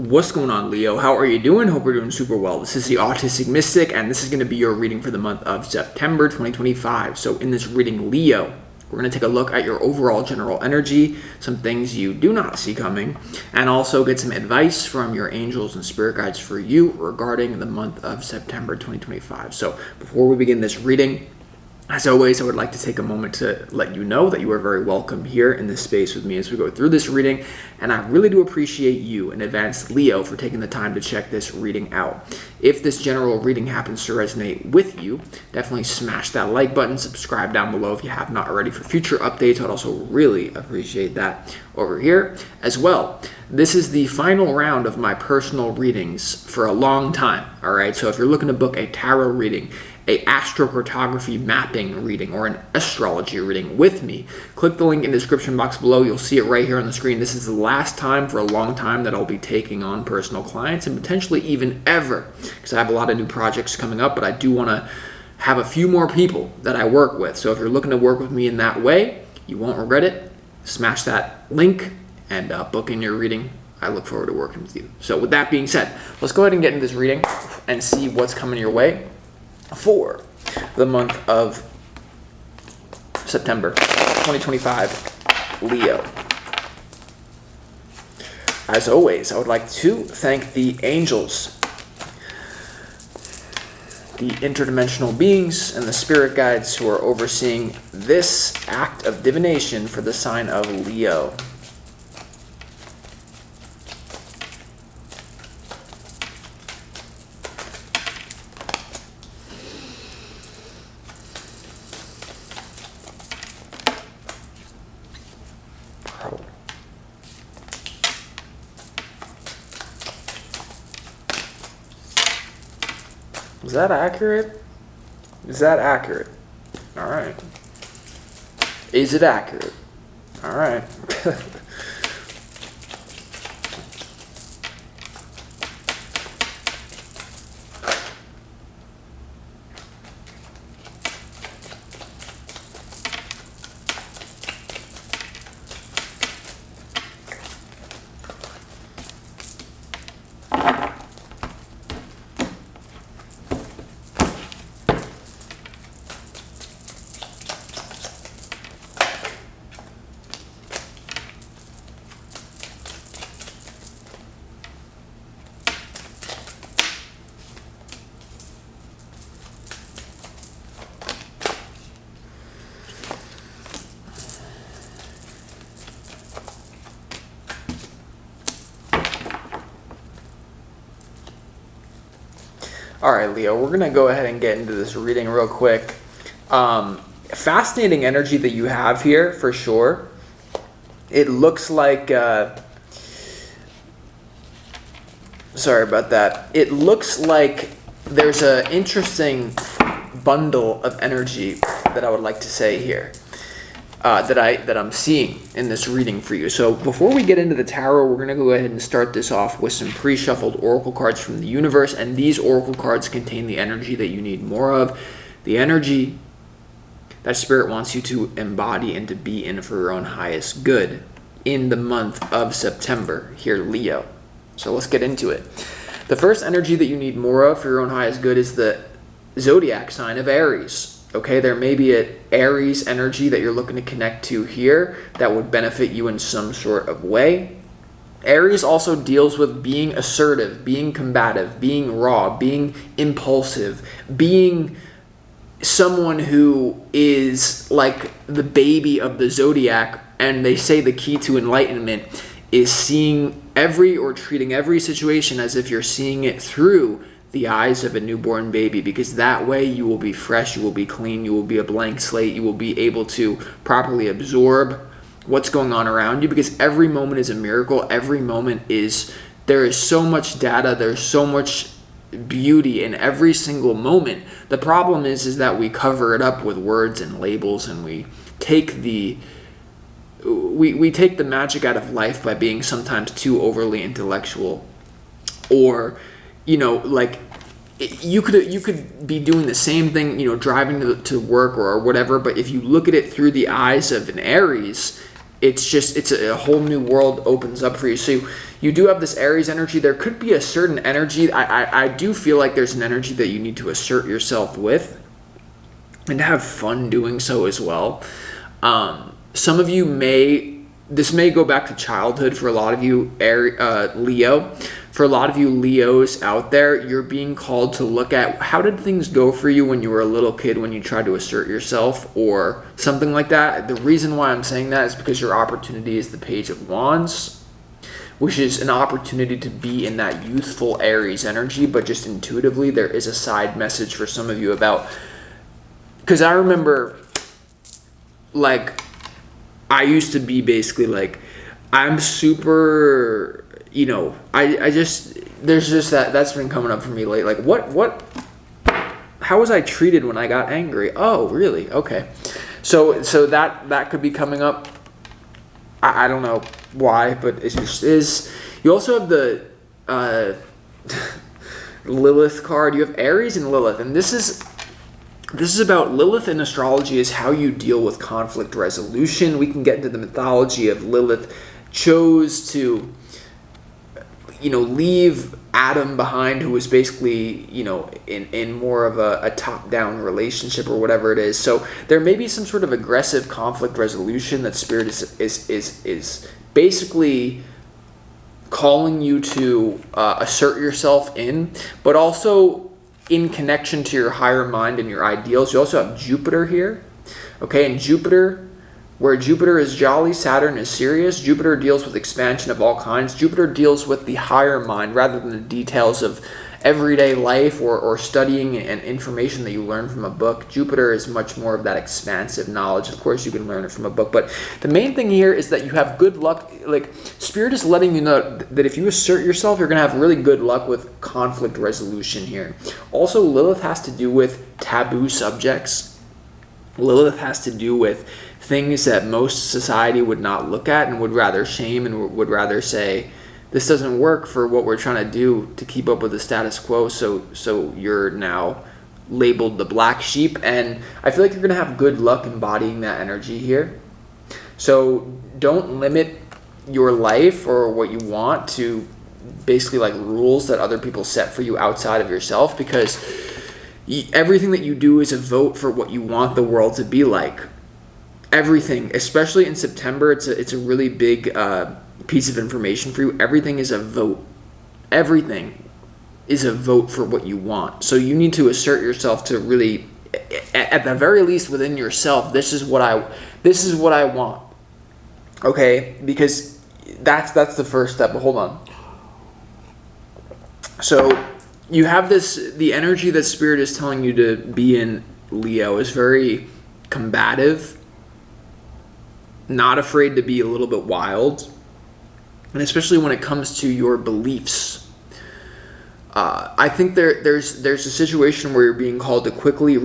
What's going on, Leo? How are you doing? Hope you're doing super well. This is the Autistic Mystic, and this is going to be your reading for the month of September 2025. So in this reading, Leo, we're going to take a look at your overall general energy, some things you do not see coming, and also get some advice from your angels and spirit guides for you regarding the month of September 2025. So before we begin this reading, as always, I would like to take a moment to let you know that you are very welcome here in this space with me as we go through this reading, and I really do appreciate you in advance, Leo, for taking the time to check this reading out. If this general reading happens to resonate with you, definitely smash that like button, subscribe down below if you have not already for future updates. I'd also really appreciate that over here as well. This is the final round of my personal readings for a long time, all right? So if you're looking to book a tarot reading, a astrocartography mapping reading, or an astrology reading with me, click the link in the description box below. You'll see it right here on the screen. This is the last time for a long time that I'll be taking on personal clients, and potentially even ever, because I have a lot of new projects coming up, but I do want to have a few more people that I work with. So if you're looking to work with me in that way, you won't regret it. Smash that link and book in your reading. I look forward to working with you. So with that being said, let's go ahead and get into this reading and see what's coming your way for the month of September 2025, Leo. As always, I would like to thank the angels, the interdimensional beings, and the spirit guides who are overseeing this act of divination for the sign of Leo. Is that accurate? Is that accurate? All right. Is it accurate? All right. All right, Leo, we're going to go ahead and get into this reading real quick. Fascinating energy that you have here, for sure. It looks like... sorry about that. It looks like there's an interesting bundle of energy that I would like to say here. That I'm seeing in this reading for you. So before we get into the tarot, we're going to go ahead and start this off with some pre-shuffled oracle cards from the universe, and these oracle cards contain the energy that you need more of, the energy that spirit wants you to embody and to be in for your own highest good in the month of September here, Leo. So let's get into it. The first energy that you need more of for your own highest good is the zodiac sign of Aries. Okay, there may be an Aries energy that you're looking to connect to here that would benefit you in some sort of way. Aries also deals with being assertive, being combative, being raw, being impulsive, being someone who is like the baby of the zodiac, and they say the key to enlightenment is seeing treating every situation as if you're seeing it through the eyes of a newborn baby, because that way you will be fresh, you will be clean, you will be a blank slate, you will be able to properly absorb what's going on around you, because every moment is a miracle. Every moment there is so much data, there's so much beauty in every single moment. The problem is that we cover it up with words and labels, and we take the magic out of life by being sometimes too overly intellectual, or like you could be doing the same thing, driving to work or whatever, but if you look at it through the eyes of an Aries, it's a whole new world opens up for you. So you do have this Aries energy. There could be a certain energy. I do feel like there's an energy that you need to assert yourself with and have fun doing so as well. Some of you this may go back to childhood for a lot of you, Leo. For a lot of you Leos out there, you're being called to look at how did things go for you when you were a little kid, when you tried to assert yourself or something like that. The reason why I'm saying that is because your opportunity is the Page of Wands, which is an opportunity to be in that youthful Aries energy, but just intuitively there is a side message for some of you about, because I remember, like, I used to be basically like, I'm super, you know, there's just that's been coming up for me lately. Like, how was I treated when I got angry? Oh, really? Okay. So that could be coming up. I don't know why, but it just is. You also have the Lilith card. You have Aries and Lilith, and this is about Lilith in astrology is how you deal with conflict resolution. We can get into the mythology of Lilith chose to, you know, leave Adam behind, who was basically, you know, in more of a top-down relationship or whatever it is. So there may be some sort of aggressive conflict resolution that Spirit is basically calling you to assert yourself in, but also in connection to your higher mind and your ideals. You also have Jupiter here, okay? And Jupiter, where Jupiter is jolly, Saturn is serious. Jupiter deals with expansion of all kinds. Jupiter deals with the higher mind rather than the details of everyday life or studying and information that you learn from a book. Jupiter is much more of that expansive knowledge. Of course, you can learn it from a book, but the main thing here is that you have good luck. Like, Spirit is letting you know that if you assert yourself, you're going to have really good luck with conflict resolution here. Also, Lilith has to do with taboo subjects. Lilith has to do with things that most society would not look at and would rather shame and would rather say, this doesn't work for what we're trying to do to keep up with the status quo, so you're now labeled the black sheep. And I feel like you're going to have good luck embodying that energy here. So don't limit your life or what you want to basically like rules that other people set for you outside of yourself, because everything that you do is a vote for what you want the world to be like. Everything, especially in September, it's a really big piece of information for you. Everything is a vote. Everything is a vote for what you want. So you need to assert yourself to really, at the very least within yourself, this is what I want. Okay? Because that's the first step. But hold on. So you have the energy that Spirit is telling you to be in, Leo, is very combative, not afraid to be a little bit wild. And especially when it comes to your beliefs, I think there's a situation where you're being called to quickly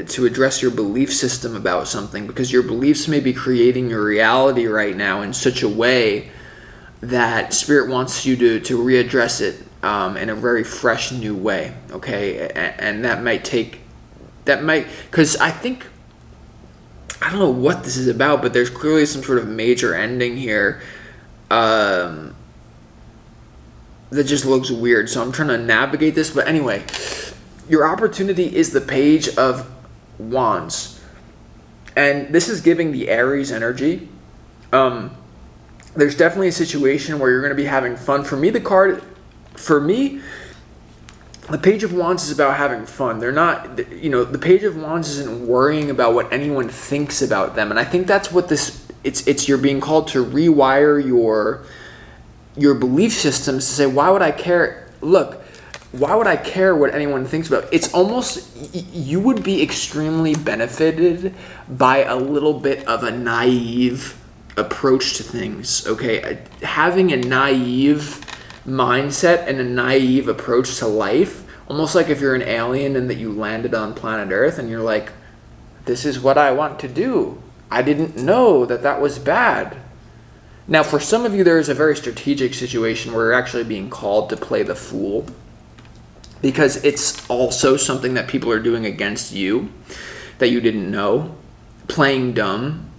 to address your belief system about something, because your beliefs may be creating your reality right now in such a way that Spirit wants you to readdress it in a very fresh, new way. Okay, and that might because I don't know what this is about, but there's clearly some sort of major ending here. That just looks weird, so I'm trying to navigate this. But anyway, your opportunity is the Page of Wands, and this is giving the Aries energy. There's definitely a situation where you're going to be having fun. For me, the Page of Wands is about having fun. They're not, you know, the Page of Wands isn't worrying about what anyone thinks about them, and I think that's what it's you're being called to rewire your belief systems to say, why would I care? Look, why would I care what anyone thinks about? It's almost, you would be extremely benefited by a little bit of a naive approach to things, okay? Having a naive mindset and a naive approach to life, almost like if you're an alien and that you landed on planet Earth and you're like, this is what I want to do. I didn't know that was bad. Now, for some of you, there is a very strategic situation where you're actually being called to play the fool, because it's also something that people are doing against you that you didn't know. Playing dumb.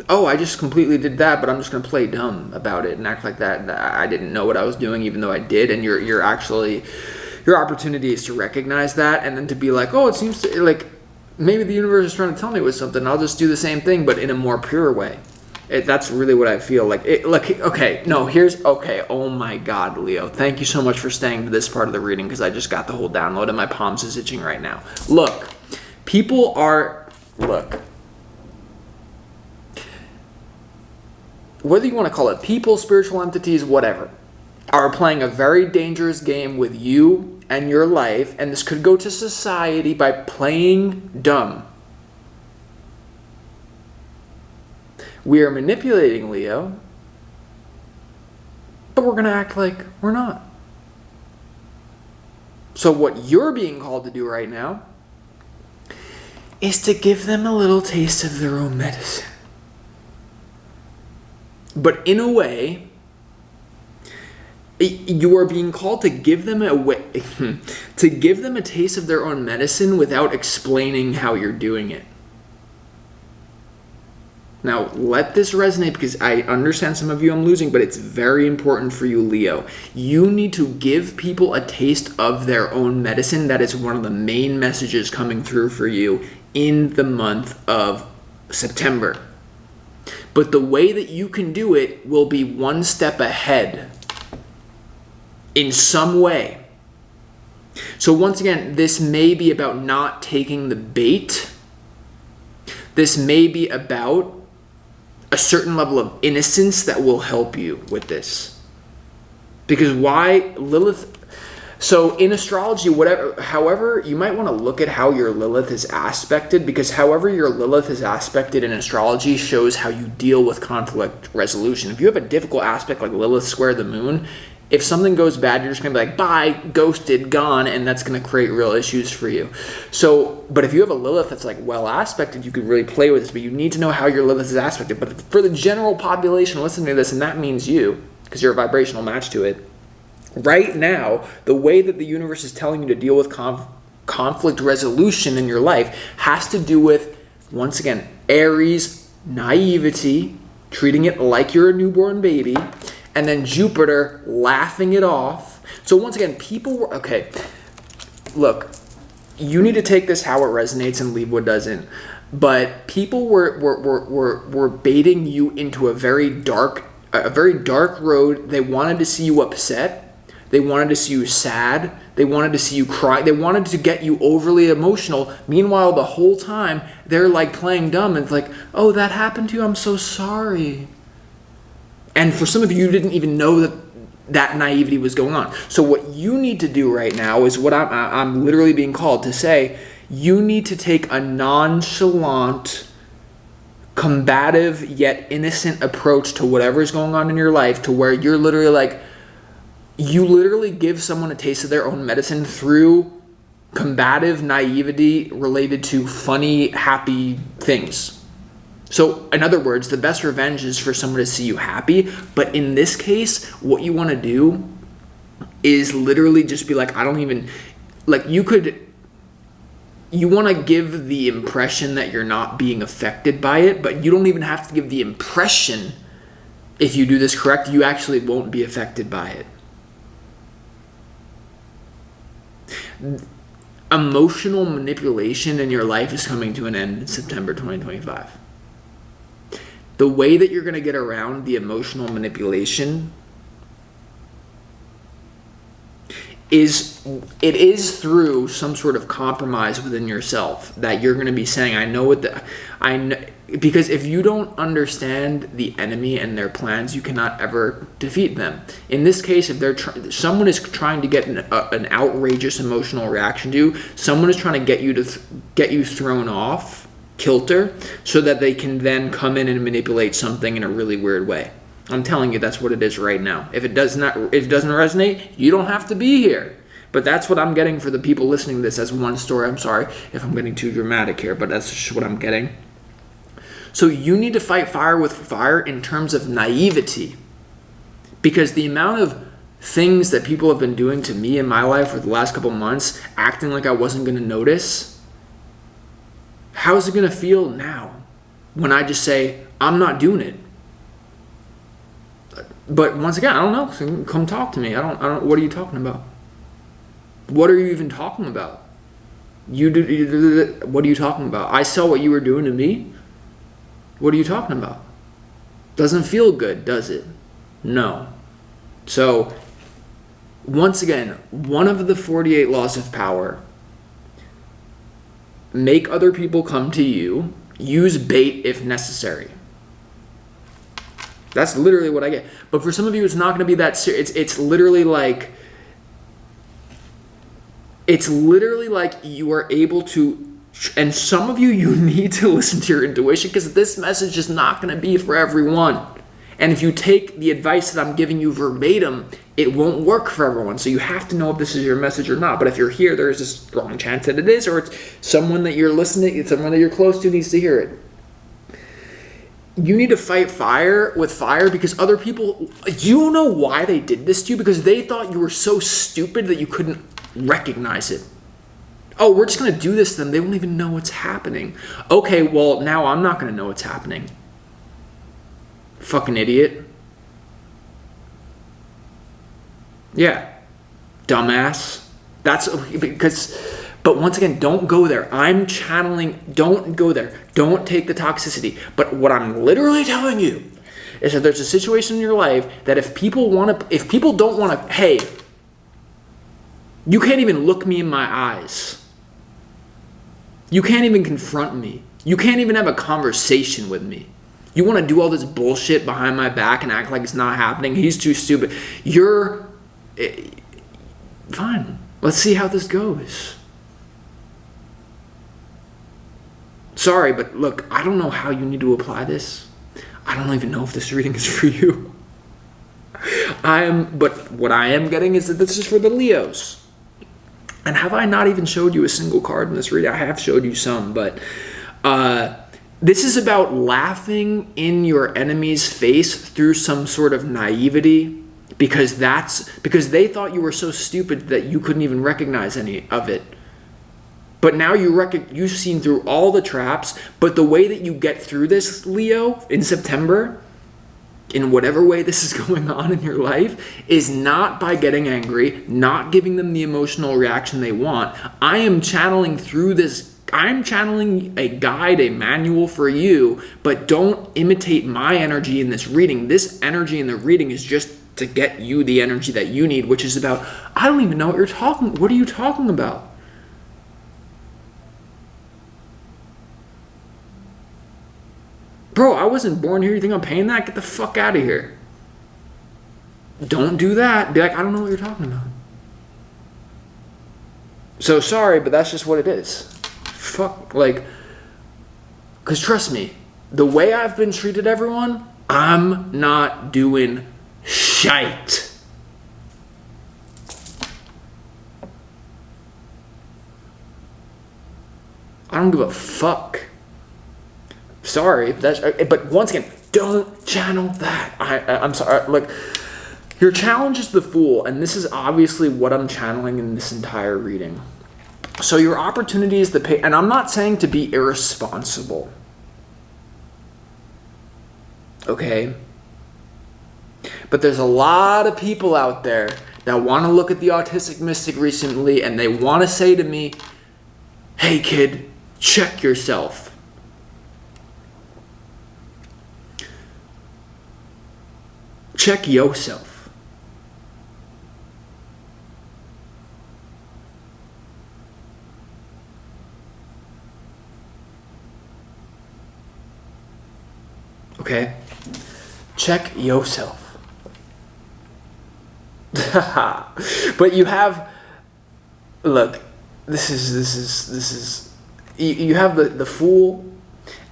oh, I just completely did that, but I'm just going to play dumb about it and act like that I didn't know what I was doing, even though I did. And your opportunity is to recognize that, and then to be like, oh, it seems to, like, maybe the universe is trying to tell me with something. I'll just do the same thing, but in a more pure way. That's really what I feel like. Oh my God, Leo. Thank you so much for staying to this part of the reading, because I just got the whole download and my palms is itching right now. Look, whether you want to call it people, spiritual entities, whatever, are playing a very dangerous game with you and your life, and this could go to society by playing dumb. We are manipulating, Leo, but we're going to act like we're not. So what you're being called to do right now is to give them a little taste of their own medicine. But in a way, you are being called to give them to give them a taste of their own medicine without explaining how you're doing it. Now, let this resonate, because I understand some of you I'm losing, but it's very important for you, Leo. You need to give people a taste of their own medicine. That is one of the main messages coming through for you in the month of September. But the way that you can do it will be one step ahead in some way. So once again, this may be about not taking the bait. This may be about a certain level of innocence that will help you with this. Because why Lilith? So in astrology, however, you might want to look at how your Lilith is aspected, because however your Lilith is aspected in astrology shows how you deal with conflict resolution. If you have a difficult aspect like Lilith square the moon, if something goes bad, you're just going to be like, bye, ghosted, gone, and that's going to create real issues for you. So, but if you have a Lilith that's like well aspected, you could really play with this, but you need to know how your Lilith is aspected. But for the general population listening to this, and that means you, because you're a vibrational match to it, right now, the way that the universe is telling you to deal with conflict resolution in your life has to do with, once again, Aries, naivety, treating it like you're a newborn baby, and then Jupiter laughing it off. So once again, people were, okay, look, you need to take this how it resonates and leave what doesn't. But people were baiting you into a very dark road. They wanted to see you upset. They wanted to see you sad. They wanted to see you cry. They wanted to get you overly emotional. Meanwhile, the whole time, they're like playing dumb. And it's like, oh, that happened to you? I'm so sorry. And for some of you didn't even know that naivety was going on. So what you need to do right now is what I'm literally being called to say. You need to take a nonchalant, combative, yet innocent approach to whatever is going on in your life, to where you're literally like, you literally give someone a taste of their own medicine through combative naivety related to funny, happy things. So, in other words, the best revenge is for someone to see you happy. But in this case, what you want to do is literally just be like, I don't even, like, you want to give the impression that you're not being affected by it, but you don't even have to give the impression, if you do this correct, you actually won't be affected by it. Emotional manipulation in your life is coming to an end in September 2025. The way that you're going to get around the emotional manipulation is through some sort of compromise within yourself, that you're going to be saying, I know, because if you don't understand the enemy and their plans, you cannot ever defeat them. In this case, if someone is trying to get an outrageous emotional reaction to you, someone is trying to get you thrown off kilter so that they can then come in and manipulate something in a really weird way. I'm telling you, that's what it is right now. If it doesn't resonate, you don't have to be here. But that's what I'm getting for the people listening to this as one story. I'm sorry if I'm getting too dramatic here, but that's just what I'm getting. So you need to fight fire with fire in terms of naivety, because the amount of things that people have been doing to me in my life for the last couple months, acting like I wasn't going to notice, how's it going to feel now when I just say, I'm not doing it. But once again, I don't know. So come talk to me. I don't. What are you talking about? What are you even talking about? What are you talking about? I saw what you were doing to me. What are you talking about? Doesn't feel good, does it? No. So, once again, one of the 48 laws of power: make other people come to you. Use bait if necessary. That's literally what I get. But for some of you, it's not going to be that serious. It's literally like you are able to, and some of you need to listen to your intuition, because this message is not going to be for everyone. And if you take the advice that I'm giving you verbatim, it won't work for everyone. So you have to know if this is your message or not. But if you're here, there is a strong chance that it is, or it's someone that you're listening, it's someone that you're close to needs to hear it. You need to fight fire with fire, because other people, you know why they did this to you? Because they thought you were so stupid that you couldn't recognize it. Oh, we're just going to do this to them. They won't even know what's happening. Okay, well, now I'm not going to know what's happening. Fucking idiot. Yeah. Dumbass. That's because... But once again, don't go there. I'm channeling, don't go there. Don't take the toxicity. But what I'm literally telling you is that there's a situation in your life that if people don't want to, hey, you can't even look me in my eyes. You can't even confront me. You can't even have a conversation with me. You want to do all this bullshit behind my back and act like it's not happening. He's too stupid. Fine. Let's see how this goes. Sorry, but look, I don't know how you need to apply this. I don't even know if this reading is for you. But what I am getting is that this is for the Leos. And have I not even showed you a single card in this reading? I have showed you some, but this is about laughing in your enemy's face through some sort of naivety, because they thought you were so stupid that you couldn't even recognize any of it. But now you've seen through all the traps. But the way that you get through this, Leo, in September, in whatever way this is going on in your life, is not by getting angry, not giving them the emotional reaction they want. I am channeling through this. I'm channeling a guide, a manual for you, but don't imitate my energy in this reading. This energy in the reading is just to get you the energy that you need, which is about, I don't even know what what are you talking about? Bro, I wasn't born here. You think I'm paying that? Get the fuck out of here. Don't do that. Be like, I don't know what you're talking about. So sorry, but that's just what it is. Fuck, like, because trust me, the way I've been treated, everyone, I'm not doing shite. I don't give a fuck. Sorry, but once again, don't channel that. I'm sorry. Look, your challenge is the Fool, and this is obviously what I'm channeling in this entire reading. So your opportunity is and I'm not saying to be irresponsible. Okay? But there's a lot of people out there that want to look at the Autistic Mystic recently, and they want to say to me, hey kid, check yourself. Check yourself. Okay? Check yourself. But you have, look, this is you have the Fool,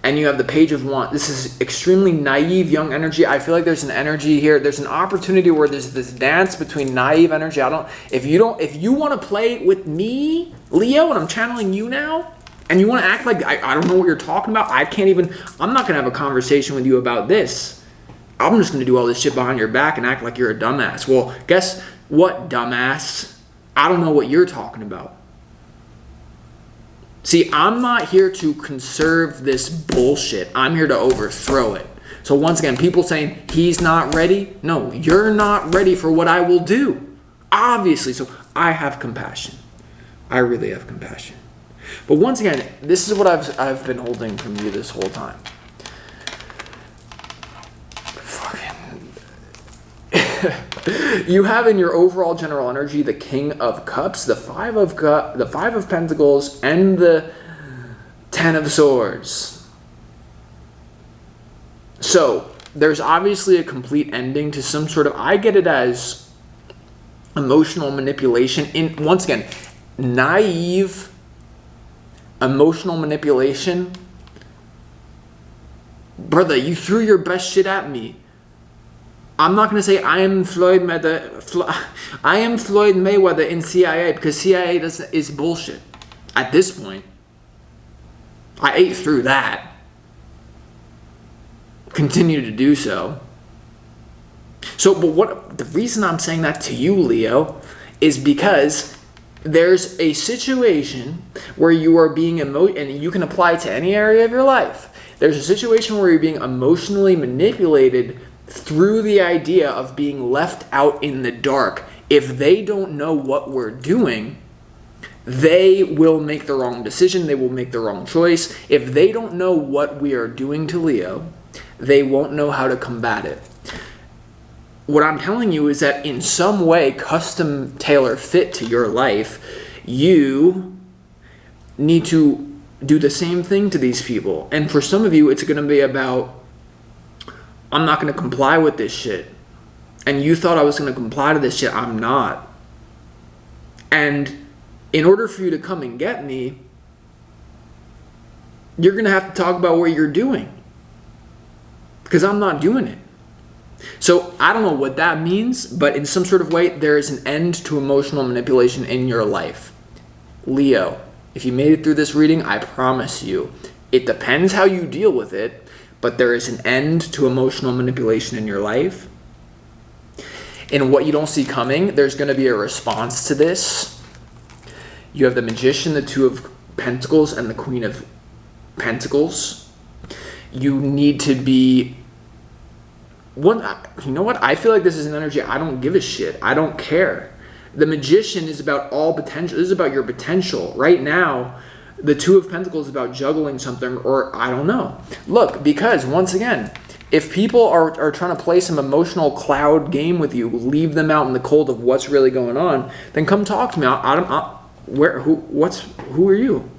and you have the Page of Wands. This is extremely naive, young energy. I feel like there's an energy here. There's an opportunity where there's this dance between naive energy. If you want to play with me, Leo, and I'm channeling you now, and you want to act like I don't know what you're talking about, I'm not going to have a conversation with you about this. I'm just going to do all this shit behind your back and act like you're a dumbass. Well, guess what, dumbass? I don't know what you're talking about. See, I'm not here to conserve this bullshit. I'm here to overthrow it. So once again, people saying he's not ready. No, you're not ready for what I will do. Obviously. So I have compassion. I really have compassion. But once again, this is what I've been holding from you this whole time. You have in your overall general energy the King of Cups, the Five of Pentacles, and the Ten of Swords. So there's obviously a complete ending to some sort of, I get it as emotional manipulation. In once again, naive emotional manipulation. Brother, you threw your best shit at me. I'm not going to say I am Floyd Mayweather in CIA, because CIA is bullshit. At this point, I ate through that. Continue to do so. But the reason I'm saying that to you, Leo, is because there's a situation where you are being and you can apply it to any area of your life. There's a situation where you're being emotionally manipulated through the idea of being left out in the dark. If they don't know what we're doing, they will make the wrong decision. They will make the wrong choice. If they don't know what we are doing to Leo, they won't know how to combat it. What I'm telling you is that in some way, custom tailor fit to your life, you need to do the same thing to these people. And for some of you, it's going to be about, I'm not going to comply with this shit. And you thought I was going to comply to this shit. I'm not. And in order for you to come and get me, you're going to have to talk about what you're doing. Because I'm not doing it. So I don't know what that means, but in some sort of way, there is an end to emotional manipulation in your life. Leo, if you made it through this reading, I promise you, it depends how you deal with it, but there is an end to emotional manipulation in your life. And what you don't see coming, there's going to be a response to this. You have the Magician, the Two of Pentacles, and the Queen of Pentacles. You need to be... you know what? I feel like this is an energy, I don't give a shit. I don't care. The Magician is about all potential. This is about your potential. Right now, the Two of Pentacles is about juggling something, or I don't know. Look, because once again, if people are trying to play some emotional cloud game with you, leave them out in the cold of what's really going on, then come talk to me. Who are you?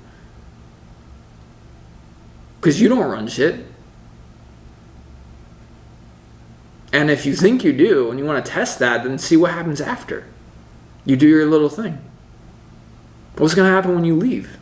Because you don't run shit. And if you think you do, and you want to test that, then see what happens after. You do your little thing. What's going to happen when you leave?